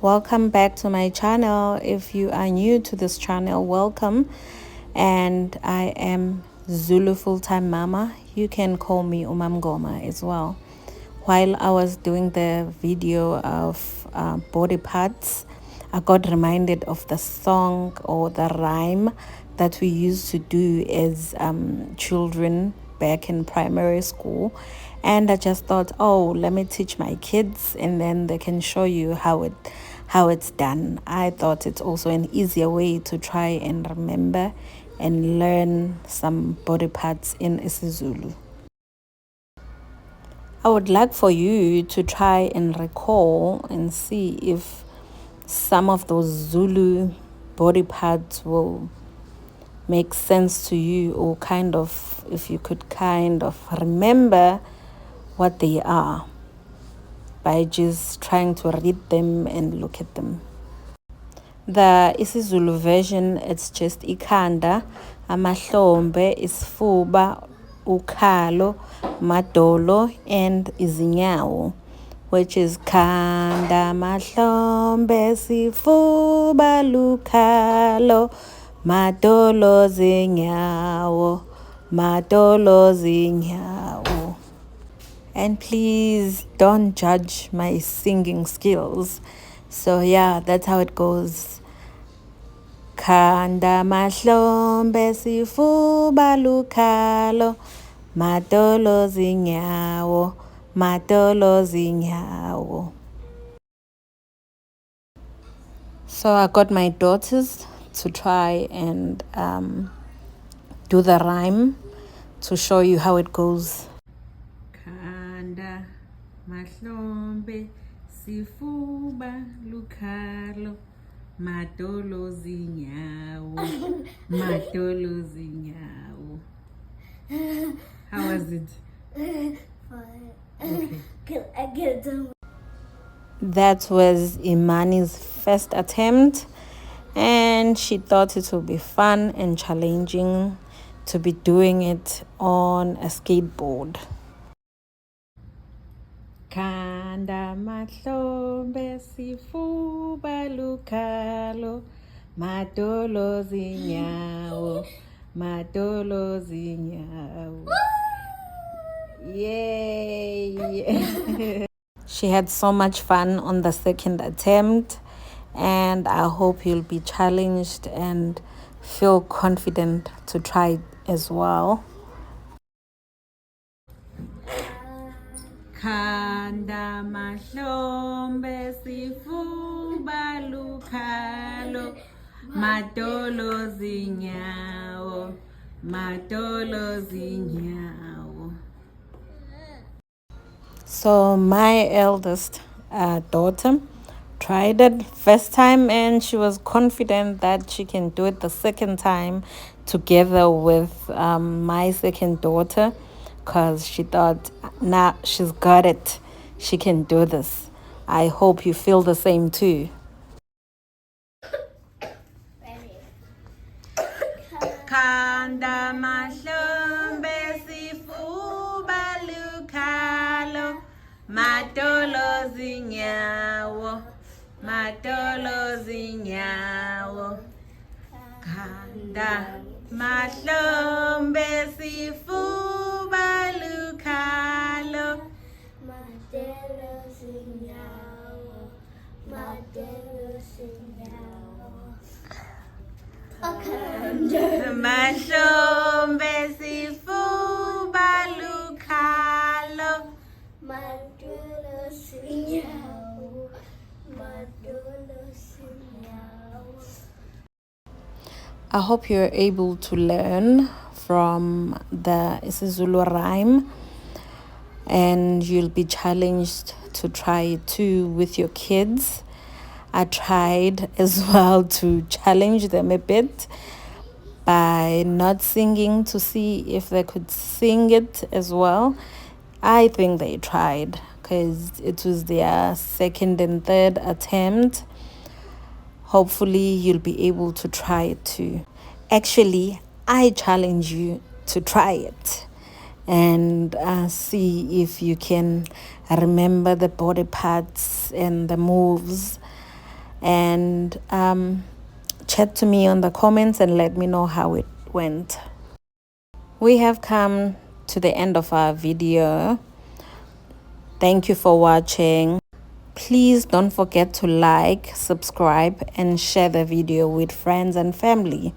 welcome back to my channel. If you are new to this channel, welcome. And I am Zulu full-time mama. You can call me Umamgoma as well. While I was doing the video of body parts, I got reminded of the song or the rhyme that we used to do as children back in primary school. And I just thought, oh, let me teach my kids and then they can show you how it's done. I thought it's also an easier way to try and remember and learn some body parts in isiZulu. I would like for you to try and recall and see if some of those Zulu body parts will make sense to you, or kind of, if you could kind of remember what they are by just trying to read them and look at them. The isiZulu version, it's just Khanda, amahlombe, sifuba, lukhalo, madolo, and zinyawo, which is Khanda, mahlombe, sifuba, lukhalo, madolo, zinyawo, madolo, zinyawo. And please don't judge my singing skills. So yeah, that's how it goes. Khanda, mahlombe, sifuba, lukhalo, madolo, zinyawo, madolo, zinyawo. So I got my daughters to try and do the rhyme to show you how it goes. Khanda, mahlombe, sifuba, lukhalo, madolo, zinyawo, madolo, zinyawo. How was it? Fine. Okay. Can I get them? That was Imani's first attempt, and she thought it would be fun and challenging to be doing it on a skateboard. Khanda, mahlombe, sifuba, lukhalo, madolo, zinyawo, madolo, zinyawo. Yay! She had so much fun on the second attempt, and I hope you'll be challenged and feel confident to try as well. Khanda, mahlombe, sifuba, lukhalo, madolo, zinyawo, madolo, zinyawo. So my eldest daughter tried it first time, and she was confident that she can do it the second time together with my second daughter, because she thought, nah, she's got it, she can do this. I hope you feel the same too. Khanda, mahlombe, sifuba, lukhalo, madolo, zinyawo, madolo, zinyawo. Khanda, mahlombe, sifuba, lukhalo, Madolo, zinyawo, madolo, zinyawo. mahlombe, sifuba, lukhalo, Madolo, zinyawo, madolo, zinyawo. I hope you're able to learn from the IsiZulu Rhyme, and you'll be challenged to try it too with your kids. I tried as well to challenge them a bit by not singing to see if they could sing it as well. I think they tried because it was their second and third attempt. Hopefully you'll be able to try it too. Actually, I challenge you to try it and see if you can remember the body parts and the moves and chat to me on the comments and let me know how it went. We have come to the end of our video. Thank you for watching. Please don't forget to like, subscribe, and share the video with friends and family.